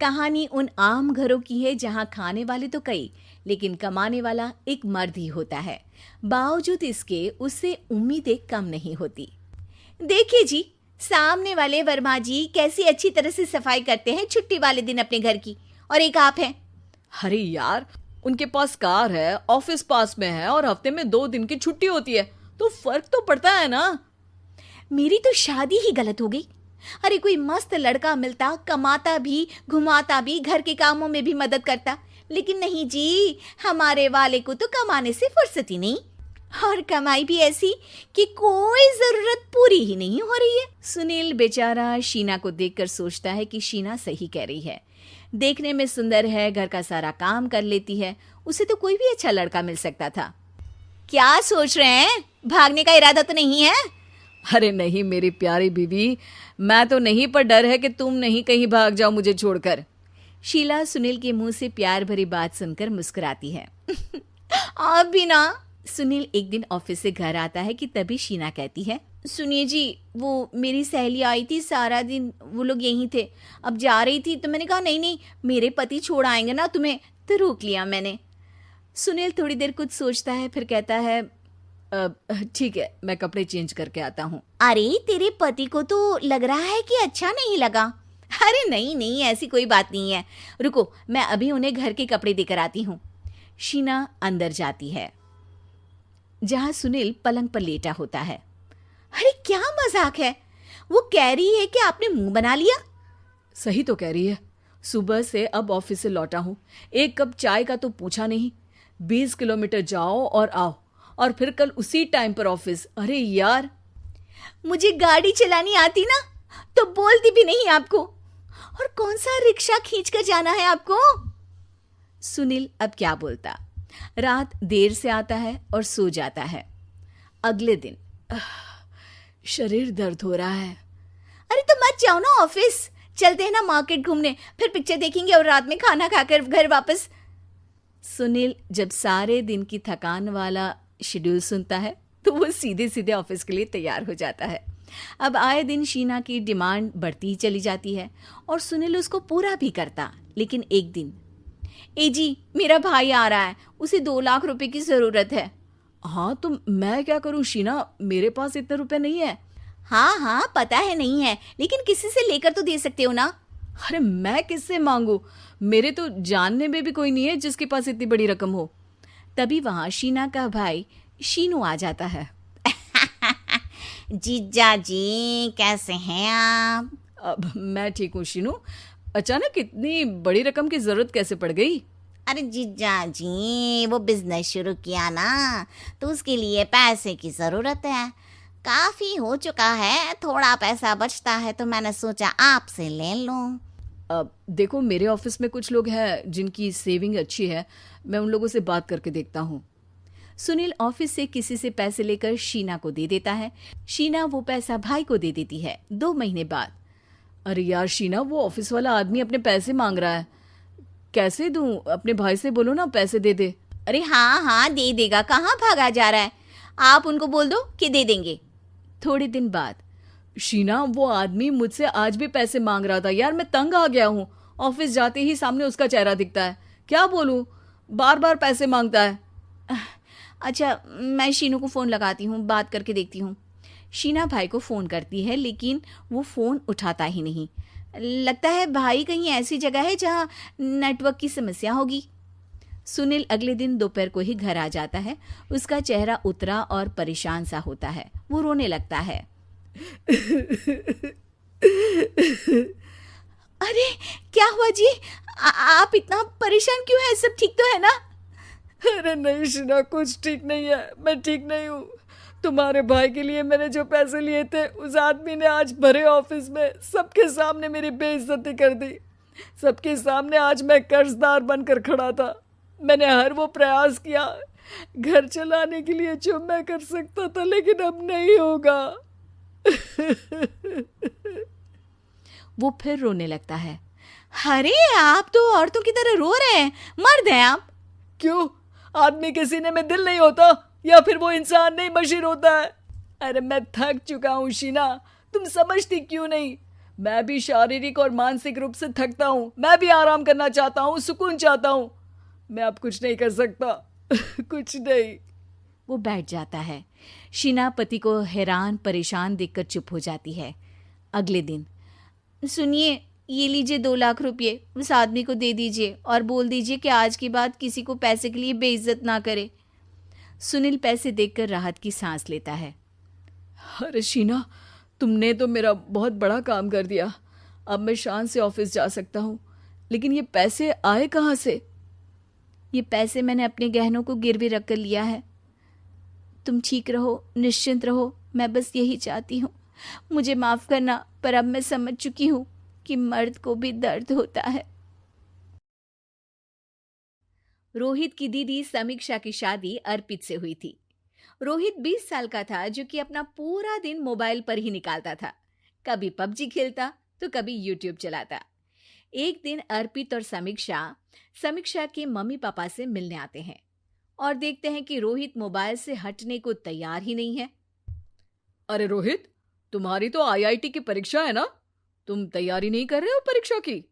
कहानी उन आम घरों की है जहां खाने वाले तो कई, लेकिन कमाने वाला एक मर्द ही होता है। बावजूद इसके उससे उम्मीदें कम नहीं होती। देखिए जी, सामने वाले वर्मा जी कैसी अच्छी तरह से सफाई करते हैं छुट्टी वाले दिन अपने घर की, और एक आप हैं। अरे यार, उनके पास कार है, ऑफिस पास में है और हफ्ते में 2 दिन की छुट्टी होती है, तो फर्क तो पड़ता है ना। मेरी तो शादी ही गलत हो गई। अरे कोई मस्त लड़का मिलता, कमाता भी, घुमाता भी, घर के कामों में भी मदद करता, लेकिन नहीं जी, हमारे वाले को तो कमाने से फुर्सत ही नहीं, और कमाई भी ऐसी कि कोई जरूरत पूरी ही नहीं हो रही है। सुनील बेचारा शीना को देखकर सोचता है कि शीना सही कह रही है। देखने में सुंदर है, घर का सारा काम कर लेती है, उसे तो कोई भी अच्छा लड़का मिल सकता था। क्या सोच रहे हैं? भागने का इरादा तो नहीं है? अरे नहीं मेरी प्यारी बीवी, मैं तो नहीं, पर डर है कि तुम नहीं कहीं भाग जाओ मुझे छोड़कर। शीला सुनील के मुंह से प्यार भरी बात सुनकर मुस्कुराती है। आप भी ना। सुनील एक दिन ऑफिस से घर आता है कि तभी शीना कहती है, सुनिए जी, वो मेरी सहेली आई थी, सारा दिन वो लोग यहीं थे, अब जा रही थी तो मैंने कहा नहीं नहीं, मेरे पति छोड़ आएंगे ना तुम्हें, तो रोक लिया मैंने। सुनील थोड़ी देर कुछ सोचता है, फिर कहता है, ठीक है, मैं कपड़े चेंज करके आता हूँ। अरे तेरे पति को तो लग रहा है कि अच्छा नहीं लगा। अरे नहीं नहीं, ऐसी कोई बात नहीं है, रुको मैं अभी उन्हें घर के कपड़े देकर आती हूँ। शीना अंदर जाती है जहां सुनील पलंग पर लेटा होता है। अरे क्या मजाक है, वो कह रही है कि आपने मुंह बना लिया। सही तो कह रही है, सुबह से अब ऑफिस से लौटा हूँ, एक कप चाय का तो पूछा नहीं, 20 किलोमीटर जाओ और आओ, और फिर कल उसी टाइम पर ऑफिस। अरे यार, मुझे गाड़ी चलानी आती ना तो बोलती भी नहीं आपको, और कौन सा रिक्शा खींच कर जाना है आपको। सुनील अब क्या बोलता। रात देर से आता है और सो जाता है। अगले दिन शरीर दर्द हो रहा है। अरे तो मत जाओ ना ऑफिस, चलते हैं ना मार्केट घूमने, फिर पिक्चर देखेंगे और रात में खाना खाकर घर वापस। सुनील जब सारे दिन की थकान वाला शेड्यूल सुनता है तो वो सीधे सीधे ऑफिस के लिए तैयार हो जाता है। अब आए दिन शीना की डिमांड बढ़ती ही चली जाती है और सुनील उसको पूरा भी करता। लेकिन एक दिन, ए जी मेरा भाई आ रहा है, उसे 2 लाख रुपए की जरूरत है। हाँ तो मैं क्या करूँ शीना, मेरे पास इतने रुपए नहीं है। हाँ हाँ पता है नहीं है, लेकिन किसी से लेकर तो दे सकते हो ना। अरे मैं किससे मांगू, मेरे तो जानने में भी कोई नहीं है जिसके पास इतनी बड़ी रकम हो। तभी वहां शीना का भाई शीनू आ जाता है। जीजा जी कैसे हैं आप? अब मैं ठीक हूँ शीनू, अचानक इतनी बड़ी रकम की जरूरत कैसे पड़ गई? अरे जीजा जी, वो बिजनेस शुरू किया ना, तो उसके लिए पैसे की जरूरत है, काफी हो चुका है, थोड़ा पैसा बचता है तो मैंने सोचा आपसे ले लूं। अब देखो, मेरे ऑफिस में कुछ लोग हैं जिनकी सेविंग अच्छी है, मैं उन लोगों से बात करके देखता हूँ। सुनील ऑफिस से किसी से पैसे लेकर शीना को दे देता है। शीना वो पैसा भाई को दे देती है। 2 महीने बाद, अरे यार शीना, वो ऑफिस वाला आदमी अपने पैसे मांग रहा है, कैसे दूं? अपने भाई से बोलो ना पैसे दे दे। अरे हाँ हाँ दे देगा, कहाँ भागा जा रहा है, आप उनको बोल दो कि दे देंगे। थोड़े दिन बाद, शीना वो आदमी मुझसे आज भी पैसे मांग रहा था यार, मैं तंग आ गया हूँ, ऑफिस जाते ही सामने उसका चेहरा दिखता है, क्या बोलूँ, बार बार पैसे मांगता है। अच्छा मैं शीनू को फ़ोन लगाती हूँ, बात करके देखती हूँ। शीना भाई को फ़ोन करती है लेकिन वो फ़ोन उठाता ही नहीं। लगता है भाई कहीं ऐसी जगह है जहाँ नेटवर्क की समस्या होगी। सुनील अगले दिन दोपहर को ही घर आ जाता है। उसका चेहरा उतरा और परेशान सा होता है। वो रोने लगता है। अरे क्या हुआ जी, आप इतना परेशान क्यों हैं? सब ठीक तो है ना? अरे नहीं शीना, कुछ ठीक नहीं है, मैं ठीक नहीं हूँ। तुम्हारे भाई के लिए मैंने जो पैसे लिए थे, उस आदमी ने आज भरे ऑफिस में सबके सामने मेरी बेइज्जती कर दी। सबके सामने आज मैं कर्जदार बनकर खड़ा था। मैंने हर वो प्रयास किया घर चलाने के लिए जो मैं कर सकता था, लेकिन अब नहीं होगा। वो फिर रोने लगता है। अरे आप तो औरतों की तरह रो रहे हैं, मर्द हैं आप। क्यों, आदमी के सीने में दिल नहीं होता, या फिर वो इंसान नहीं मशीन होता है? अरे मैं थक चुका हूँ शीना, तुम समझती क्यों नहीं? मैं भी शारीरिक और मानसिक रूप से थकता हूँ, मैं भी आराम करना चाहता हूँ, सुकून चाहता हूँ। मैं अब कुछ नहीं कर सकता। कुछ नहीं। वो बैठ जाता है। शीना पति को हैरान परेशान देखकर चुप हो जाती है। अगले दिन, सुनिए, ये लीजिए 2 लाख रुपए, उस आदमी को दे दीजिए और बोल दीजिए कि आज के बाद किसी को पैसे के लिए बेइज्जत ना करे। सुनील पैसे देखकर राहत की सांस लेता है। अरे शीना, तुमने तो मेरा बहुत बड़ा काम कर दिया। अब मैं शान से ऑफिस जा सकता हूँ। लेकिन ये पैसे आए कहाँ से? ये पैसे मैंने अपने गहनों को गिरवी रख कर लिया है। तुम ठीक रहो, निश्चिंत रहो, मैं बस यही चाहती हूँ। मुझे माफ करना, पर अब मैं समझ चुकी हूँ कि मर्द को भी दर्द होता है। रोहित की दीदी समीक्षा की शादी अर्पित से हुई थी। रोहित 20 साल का था, जो कि अपना पूरा दिन मोबाइल पर ही निकालता था। कभी पबजी खेलता तो कभी यूट्यूब चलाता। एक दिन अर्पित और समीक्षा के मम्मी पापा से मिलने आते हैं और देखते हैं कि रोहित मोबाइल से हटने को तैयार ही नहीं है। अरे रोहित, तुम्हारी तो आईआईटी की परीक्षा है ना? तुम तैयारी नहीं कर रहे हो परीक्षा की?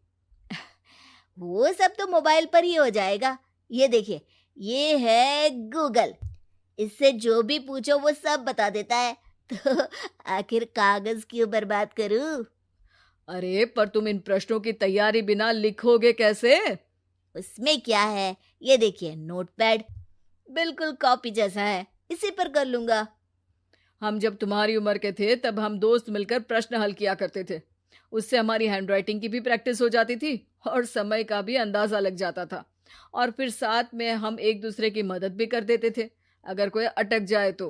वो सब तो मोबाइल पर ही हो जाएगा। ये देखिए, ये है गूगल। इससे जो भी पूछो वो सब बता देता है। तो आखिर कागज क्यों बर्बाद करूं? अरे पर तुम इन प्रश्नों की तैयारी बिना लिखोगे कैसे? उसमें क्या है, ये देखिए, नोटपैड बिल्कुल कॉपी जैसा है, इसी पर कर लूंगा। हम जब तुम्हारी उम्र के थे तब हम दोस्त मिलकर प्रश्न हल किया करते थे। उससे हमारी हैंडराइटिंग की भी प्रैक्टिस हो जाती थी और समय का भी अंदाजा लग जाता था। और फिर साथ में हम एक दूसरे की मदद भी कर देते थे अगर कोई अटक जाए तो।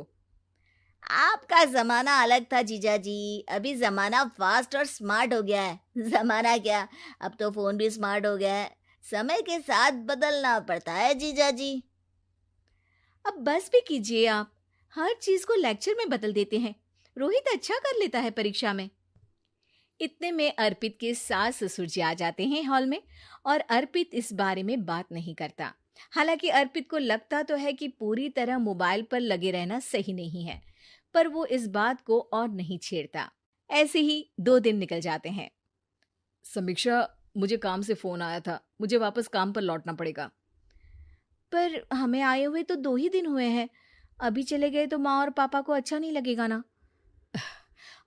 आपका जमाना अलग था जीजा जी। अभी जमाना फास्ट और स्मार्ट हो गया है। जमाना क्या, अब तो फोन भी स्मार्ट हो गया है। समय के साथ बदलना पड़ता है जीजा जी। अब बस भी कीजिए आप, हर चीज को लेक्चर में बदल देते हैं। रोहित अच्छा कर लेता है परीक्षा में। इतने में अर्पित के सास ससुर जी आ जाते हैं हॉल में और अर्पित इस बारे में बात नहीं करता। हालांकि अर्पित को लगता तो है कि पूरी तरह मोबाइल पर लगे रहना सही नहीं है, पर वो इस बात को और नहीं छेड़ता। ऐसे ही 2 दिन निकल जाते हैं। समीक्षा, मुझे काम से फोन आया था, मुझे वापस काम पर लौटना पड़ेगा। पर हमें आए हुए तो 2 ही दिन हुए हैं, अभी चले गए तो माँ और पापा को अच्छा नहीं लगेगा ना।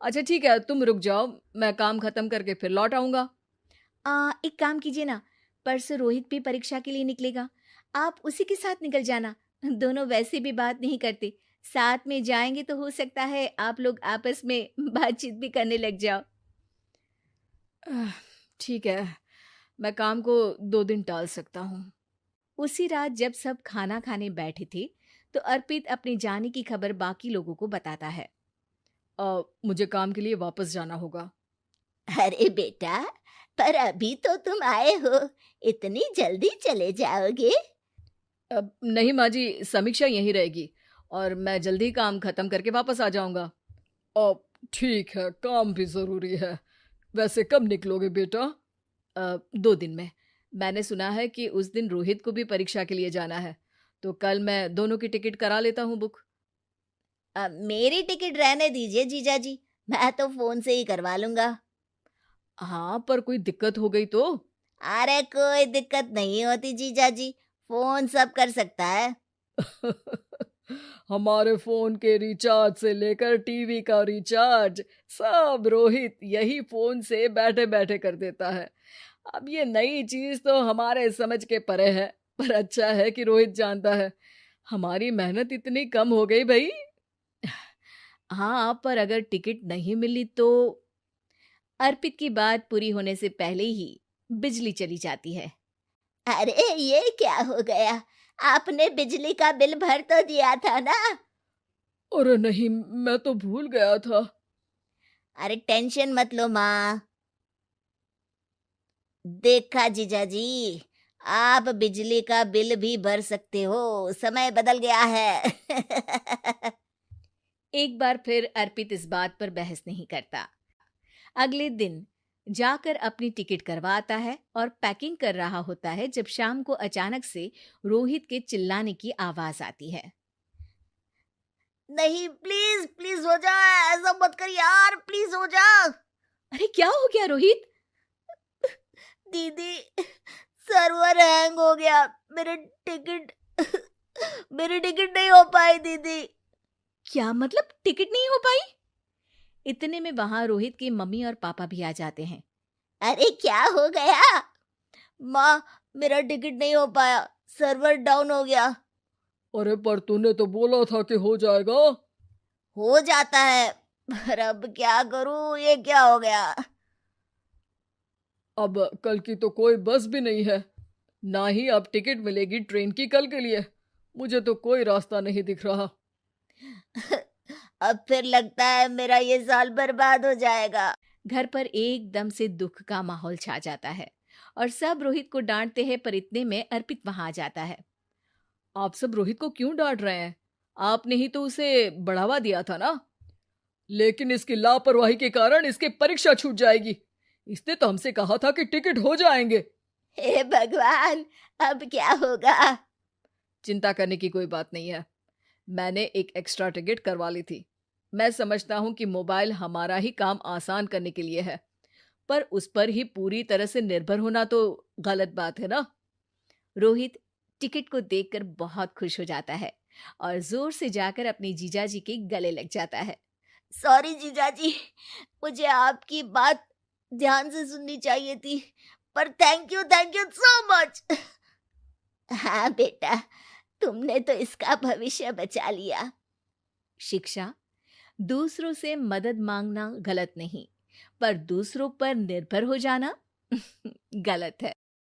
अच्छा ठीक है, तुम रुक जाओ, मैं काम खत्म करके फिर लौट आऊंगा। एक काम कीजिए ना, परसों रोहित भी परीक्षा के लिए निकलेगा, आप उसी के साथ निकल जाना। दोनों वैसे भी बात नहीं करते, साथ में जाएंगे तो हो सकता है आप लोग आपस में बातचीत भी करने लग जाओ। ठीक है, मैं काम को 2 दिन टाल सकता हूँ। उसी रात जब सब खाना खाने बैठे थे तो अर्पित अपने जाने की खबर बाकी लोगों को बताता है। मुझे काम के लिए वापस जाना होगा। अरे बेटा, पर अभी तो तुम आए हो, इतनी जल्दी चले जाओगे? नहीं माँ जी, समीक्षा यहीं रहेगी और मैं जल्दी काम खत्म करके वापस आ जाऊंगा। ठीक है, काम भी जरूरी है। वैसे कब निकलोगे बेटा? 2 दिन में। मैंने सुना है कि उस दिन रोहित को भी परीक्षा के लिए जाना है, तो कल मैं दोनों की टिकट करा लेता हूँ बुक। मेरी टिकट रहने दीजिए जीजा जी, मैं तो फोन से ही करवा लूंगा। हाँ, पर कोई दिक्कत हो गई तो? अरे कोई दिक्कत नहीं होती जीजा जी, फोन सब कर सकता है। हमारे फोन के रिचार्ज से लेकर टीवी का रिचार्ज सब रोहित यही फोन से बैठे बैठे कर देता है। अब ये नई चीज तो हमारे समझ के परे है, पर अच्छा है कि रोहित जानता है। हमारी मेहनत इतनी कम हो गई भाई। हाँ, पर अगर टिकट नहीं मिली तो? अर्पित की बात पूरी होने से पहले ही बिजली चली जाती है। अरे ये क्या हो गया, आपने बिजली का बिल भर तो दिया था ना? अरे नहीं, मैं तो भूल गया था। अरे टेंशन मत लो माँ। देखा जीजा जी, आप बिजली का बिल भी भर सकते हो, समय बदल गया है। एक बार फिर अर्पित इस बात पर बहस नहीं करता। अगले दिन जाकर अपनी टिकट करवाता है और पैकिंग कर रहा होता है जब शाम को अचानक से रोहित के चिल्लाने की आवाज आती है। नहीं, प्लीज प्लीज हो जा, ऐसा मत कर यार, प्लीज हो जा। अरे क्या हो गया रोहित? दीदी, सर्वर हैंग हो गया। मेरी टिकट नहीं हो पाई दीदी। क्या मतलब टिकट नहीं हो पाई? इतने में वहां रोहित की मम्मी और पापा भी आ जाते हैं। अरे क्या हो गया? माँ, मेरा टिकट नहीं हो पाया, सर्वर डाउन हो गया। अरे पर तूने तो बोला था कि हो जाएगा। हो जाता है, पर अब क्या करूं, ये क्या हो गया? अब कल की तो कोई बस भी नहीं है, ना ही अब टिकट मिलेगी ट्रेन की कल के लिए। मुझे तो कोई रास्ता नहीं दिख रहा। अब फिर लगता है मेरा ये साल बर्बाद हो जाएगा। घर पर एकदम से दुख का माहौल छा जाता है और सब रोहित को डांटते हैं, पर इतने में अर्पित वहां आ जाता है। आप सब रोहित को क्यों डांट रहे हैं? आपने ही तो उसे बढ़ावा दिया था ना। लेकिन इसकी लापरवाही के कारण इसकी परीक्षा छूट जाएगी। इसने तो हमसे कहा था कि टिकट हो जाएंगे। हे भगवान, अब क्या होगा? चिंता करने की कोई बात नहीं है। मैंने एक एक्स्ट्रा टिकट करवा ली थी। मैं समझता हूं कि मोबाइल हमारा ही काम आसान करने के लिए है, पर उस पर ही पूरी तरह से निर्भर होना तो गलत बात है ना। रोहित टिकट को देखकर बहुत खुश हो जाता है और जोर से जाकर अपने जीजाजी के गले लग जाता है। सॉरी जीजाजी, मुझे आपकी बात ध्यान से सुननी चाहिए थी, पर थैंक यू सो मच। हाँ बेटा, तुमने तो इसका भविष्य बचा लिया। शिक्षा, दूसरों से मदद मांगना गलत नहीं, पर दूसरों पर निर्भर हो जाना गलत है।